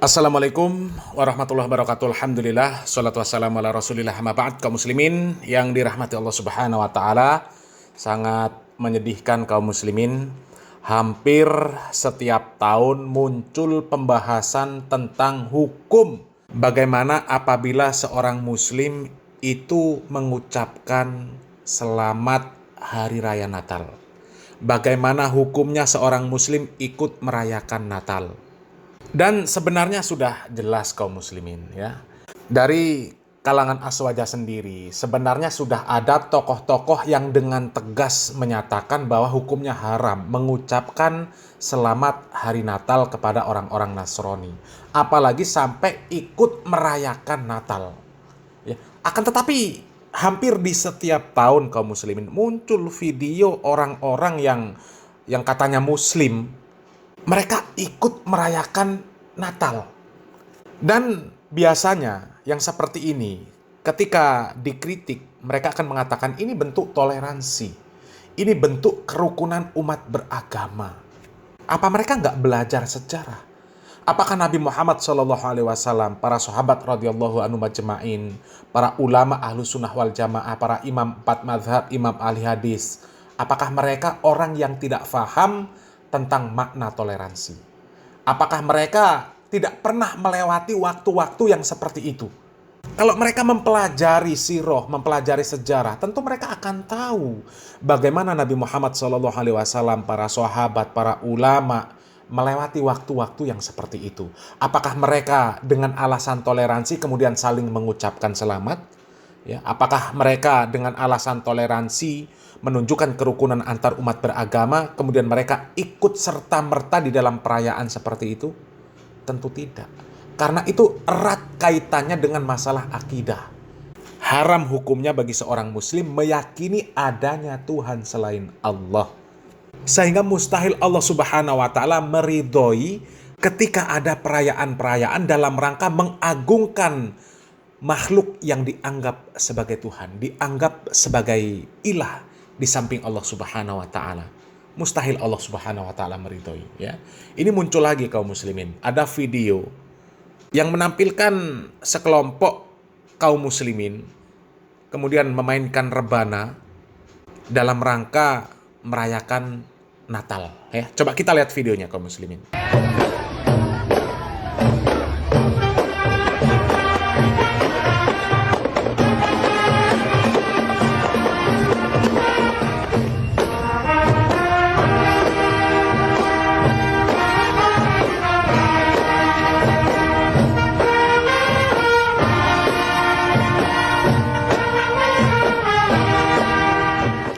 Assalamualaikum warahmatullahi wabarakatuh. Alhamdulillah, salatu wassalamu ala rasulillah, amma ba'd. Kaum muslimin yang dirahmati Allah subhanahu wa ta'ala, sangat menyedihkan kaum muslimin. Hampir setiap tahun muncul pembahasan tentang hukum bagaimana apabila seorang muslim itu mengucapkan selamat hari raya Natal. Bagaimana hukumnya seorang muslim ikut merayakan Natal. Dan sebenarnya sudah jelas kaum muslimin ya. Dari kalangan Aswaja sendiri sebenarnya sudah ada tokoh-tokoh yang dengan tegas menyatakan bahwa hukumnya haram mengucapkan selamat hari Natal kepada orang-orang Nasrani. Apalagi sampai ikut merayakan Natal. Ya. Akan tetapi hampir di setiap tahun kaum muslimin muncul video orang-orang yang katanya muslim, mereka ikut merayakan Natal. Dan biasanya yang seperti ini, ketika dikritik, mereka akan mengatakan ini bentuk toleransi. Ini bentuk kerukunan umat beragama. Apa mereka nggak belajar sejarah? Apakah Nabi Muhammad SAW, para sahabat radhiyallahu anhum ajma'in, para ulama ahlu sunnah wal jamaah, para imam 4 mazhab, imam ahli hadis, apakah mereka orang yang tidak faham tentang makna toleransi? Apakah mereka tidak pernah melewati waktu-waktu yang seperti itu? Kalau mereka mempelajari sirah, mempelajari sejarah, tentu mereka akan tahu bagaimana Nabi Muhammad SAW, para sahabat, para ulama melewati waktu-waktu yang seperti itu. Apakah mereka dengan alasan toleransi kemudian saling mengucapkan selamat? Ya, apakah mereka dengan alasan toleransi menunjukkan kerukunan antar umat beragama, kemudian mereka ikut serta-merta di dalam perayaan seperti itu? Tentu tidak. Karena itu erat kaitannya dengan masalah akidah. Haram hukumnya bagi seorang muslim meyakini adanya Tuhan selain Allah. Sehingga mustahil Allah subhanahu wa ta'ala meridhoi ketika ada perayaan-perayaan dalam rangka mengagungkan makhluk yang dianggap sebagai Tuhan, dianggap sebagai ilah di samping Allah subhanahu wa ta'ala. Mustahil Allah subhanahu wa ta'ala meridhoi ya. Ini muncul lagi kaum muslimin. Ada video yang menampilkan sekelompok kaum muslimin kemudian memainkan rebana dalam rangka merayakan Natal ya. Coba kita lihat videonya kaum muslimin.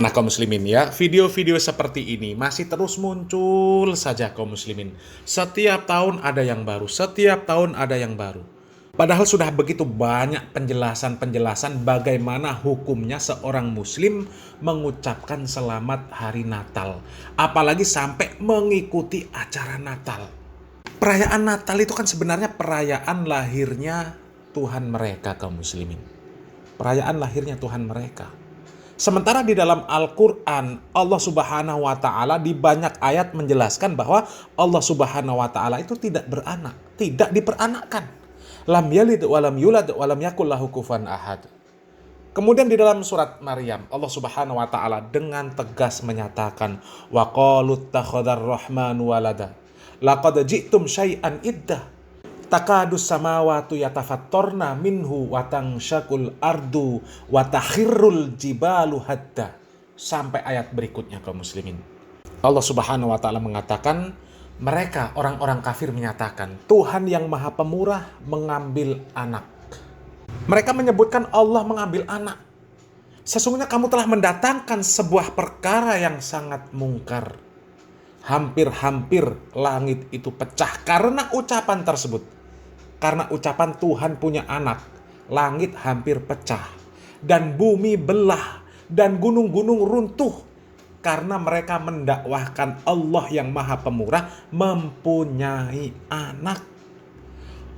Nah kaum muslimin ya, video-video seperti ini masih terus muncul saja kaum muslimin. Setiap tahun ada yang baru, setiap tahun ada yang baru. Padahal sudah begitu banyak penjelasan-penjelasan bagaimana hukumnya seorang muslim mengucapkan selamat hari Natal. Apalagi sampai mengikuti acara Natal. Perayaan Natal itu kan sebenarnya perayaan lahirnya Tuhan mereka kaum muslimin. Perayaan lahirnya Tuhan mereka. Sementara di dalam Al-Quran, Allah subhanahu wa ta'ala di banyak ayat menjelaskan bahwa Allah subhanahu wa ta'ala itu tidak beranak, tidak diperanakkan. Lam yalid walam yulad walam yakul lahu kufuwan ahad. Kemudian di dalam surat Maryam, Allah subhanahu wa ta'ala dengan tegas menyatakan, wa qalu ittakhadhar rahmanu walada, laqad ji'tum syai'an iddah. Takadus samawati yatafattarna minhu wa tansyakul ardu wa takhirrul jibalu hadda. Sampai ayat berikutnya kaum muslimin. Allah subhanahu wa ta'ala mengatakan, mereka orang-orang kafir menyatakan Tuhan yang maha pemurah mengambil anak. Mereka menyebutkan Allah mengambil anak. Sesungguhnya kamu telah mendatangkan sebuah perkara yang sangat mungkar. Hampir-hampir langit itu pecah karena ucapan tersebut. Karena ucapan Tuhan punya anak, langit hampir pecah. Dan bumi belah, dan gunung-gunung runtuh. Karena mereka mendakwahkan Allah yang maha pemurah mempunyai anak.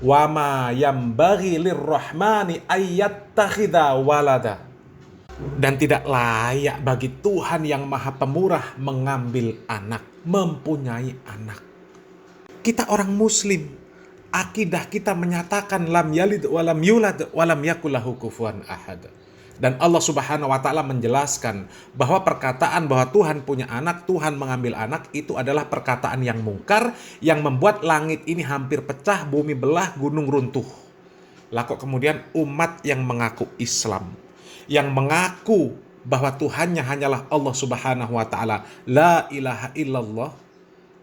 Wa ma yambaghi lirrahmani ayyattakhidha walada. Dan tidak layak bagi Tuhan yang maha pemurah mengambil anak, mempunyai anak. Kita orang muslim, akidah kita menyatakan lam yalid walam yulad walam yakul lahu kufuwan ahad. Dan Allah Subhanahu wa taala menjelaskan bahwa perkataan bahwa Tuhan punya anak, Tuhan mengambil anak, itu adalah perkataan yang mungkar yang membuat langit ini hampir pecah, bumi belah, gunung runtuh. Lah kok kemudian umat yang mengaku Islam, yang mengaku bahwa Tuhannya hanyalah Allah Subhanahu wa taala, la ilaha illallah,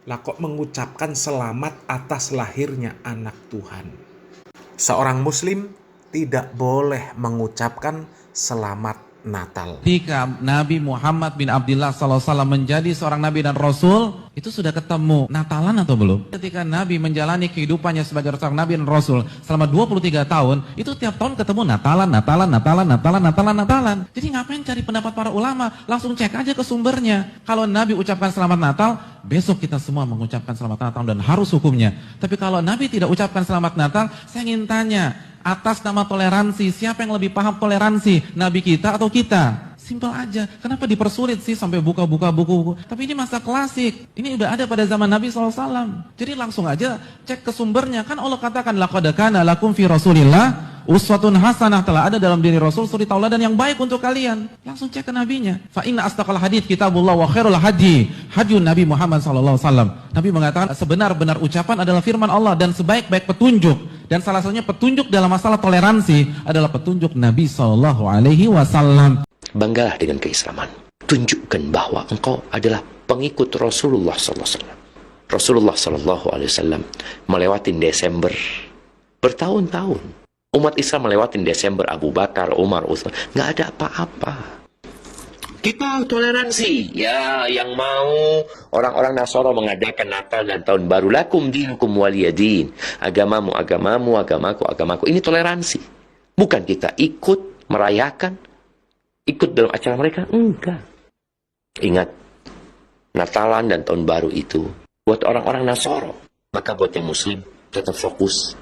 lah kok mengucapkan selamat atas lahirnya anak Tuhan. Seorang muslim tidak boleh mengucapkan selamat Natal. Ketika Nabi Muhammad bin Abdullah SAW menjadi seorang Nabi dan Rasul, itu sudah ketemu Natalan atau belum? Ketika Nabi menjalani kehidupannya sebagai seorang Nabi dan Rasul selama 23 tahun, itu tiap tahun ketemu Natalan. Jadi ngapain cari pendapat para ulama? Langsung cek aja ke sumbernya. Kalau Nabi ucapkan selamat Natal, besok kita semua mengucapkan selamat Natal dan harus hukumnya. Tapi kalau Nabi tidak ucapkan selamat Natal, saya ingin tanya, atas nama toleransi, siapa yang lebih paham toleransi? Nabi kita atau kita? Simpel aja. Kenapa dipersulit sih sampai buka-buka buku-buku? Tapi ini masa klasik. Ini udah ada pada zaman Nabi SAW. Jadi langsung aja cek ke sumbernya. Kan Allah katakan, laqad kana lakum fi Rasulillah uswatun hasanah, telah ada dalam diri Rasul suri tauladan yang baik untuk kalian. Langsung cek ke nabinya. Fa inna astaqal hadits kitabullah wa khairul hadi hadiyun Nabi Muhammad sallallahu alaihi wasallam. Nabi mengatakan sebenar-benar ucapan adalah firman Allah dan sebaik-baik petunjuk, dan salah satunya petunjuk dalam masalah toleransi adalah petunjuk Nabi sallallahu alaihi wasallam. Banggalah dengan keislaman. Tunjukkan bahwa engkau adalah pengikut Rasulullah sallallahu alaihi wasallam. Rasulullah sallallahu alaihi wasallam melewati Desember bertahun-tahun. Umat Islam melewati Desember, Abu Bakar, Umar, Utsman, nggak ada apa-apa. Kita toleransi. Ya, yang mau orang-orang Nasara mengadakan Natal dan Tahun Baru, lakum dinukum waliyadin. Agamamu, agamamu, agamaku, agamaku. Ini toleransi. Bukan kita ikut merayakan, ikut dalam acara mereka. Enggak. Ingat, Natalan dan Tahun Baru itu buat orang-orang Nasara. Maka buat yang Muslim tetap fokus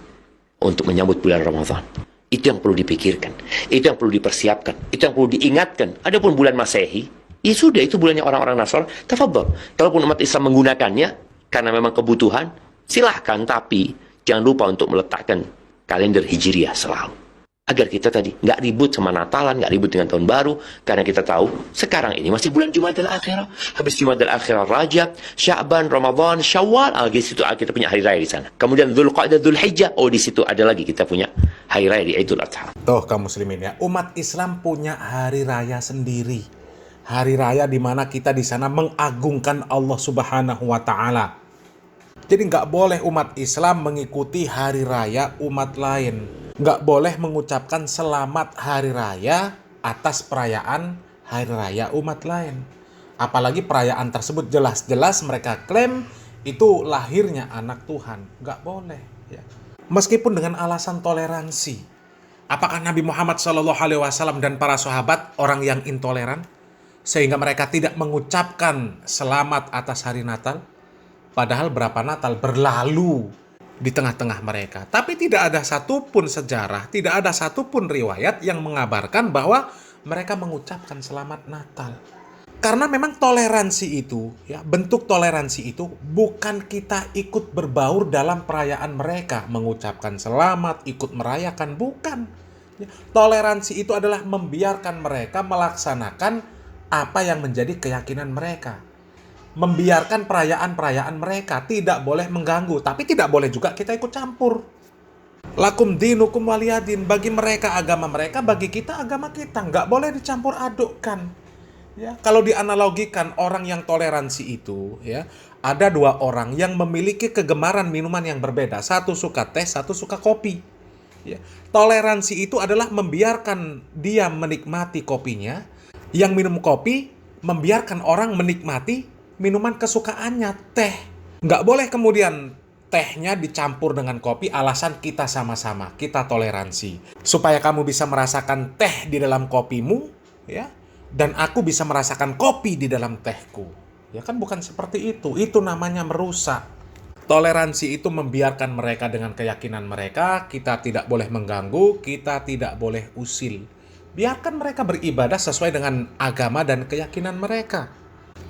untuk menyambut bulan Ramadan. Itu yang perlu dipikirkan, itu yang perlu dipersiapkan, itu yang perlu diingatkan. Adapun bulan Masehi, ya sudah, itu bulannya orang-orang Nasrani. Tafadhol. Kalaupun umat Islam menggunakannya karena memang kebutuhan, silahkan, tapi jangan lupa untuk meletakkan kalender Hijriah selalu. Agar kita tadi nggak ribut sama Natalan, nggak ribut dengan Tahun Baru, karena kita tahu sekarang ini masih bulan Jumadil Akhirah. Habis Jumadil Akhirah, Rajab, Sya'ban, Ramadan, Syawal, di situ kita punya hari raya di sana. Kemudian Dzulqa'dah, Dzulhijjah, di situ ada lagi kita punya hari raya di Idul Adha. Tuh kaum muslimin ya, umat Islam punya hari raya sendiri. Hari raya di mana kita di sana mengagungkan Allah Subhanahu wa taala. Jadi nggak boleh umat Islam mengikuti hari raya umat lain. Nggak boleh mengucapkan selamat hari raya atas perayaan hari raya umat lain. Apalagi perayaan tersebut jelas-jelas mereka klaim itu lahirnya anak Tuhan. Nggak boleh. Ya. Meskipun dengan alasan toleransi. Apakah Nabi Muhammad SAW dan para sahabat orang yang intoleran? Sehingga mereka tidak mengucapkan selamat atas hari Natal? Padahal berapa Natal berlalu di tengah-tengah mereka. Tapi tidak ada satupun sejarah, tidak ada satupun riwayat yang mengabarkan bahwa mereka mengucapkan selamat Natal. Karena memang toleransi itu, ya, bentuk toleransi itu bukan kita ikut berbaur dalam perayaan mereka, mengucapkan selamat, ikut merayakan, bukan. Ya, toleransi itu adalah membiarkan mereka melaksanakan apa yang menjadi keyakinan mereka. Membiarkan perayaan-perayaan mereka, tidak boleh mengganggu, tapi tidak boleh juga kita ikut campur. Lakum dinukum waliyadin, bagi mereka agama mereka, bagi kita agama kita, nggak boleh dicampur adukkan. Ya, kalau dianalogikan orang yang toleransi itu, ya, ada dua orang yang memiliki kegemaran minuman yang berbeda, satu suka teh, satu suka kopi. Ya, toleransi itu adalah membiarkan dia menikmati kopinya, yang minum kopi membiarkan orang menikmati minuman kesukaannya, teh. Nggak boleh kemudian tehnya dicampur dengan kopi, alasan kita sama-sama, kita toleransi. Supaya kamu bisa merasakan teh di dalam kopimu, ya, dan aku bisa merasakan kopi di dalam tehku. Ya kan bukan seperti itu namanya merusak. Toleransi itu membiarkan mereka dengan keyakinan mereka, kita tidak boleh mengganggu, kita tidak boleh usil. Biarkan mereka beribadah sesuai dengan agama dan keyakinan mereka.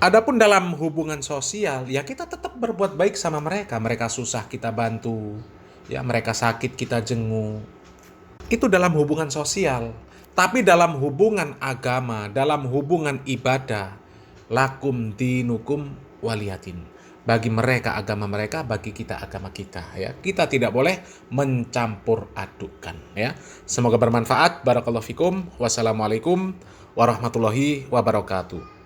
Adapun dalam hubungan sosial, ya kita tetap berbuat baik sama mereka. Mereka susah kita bantu. Ya, mereka sakit kita jenguk. Itu dalam hubungan sosial. Tapi dalam hubungan agama, dalam hubungan ibadah, lakum dinukum waliyadin. Bagi mereka agama mereka, bagi kita agama kita, ya. Kita tidak boleh mencampur adukkan, ya. Semoga bermanfaat. Barakallahu fikum. Wassalamualaikum warahmatullahi wabarakatuh.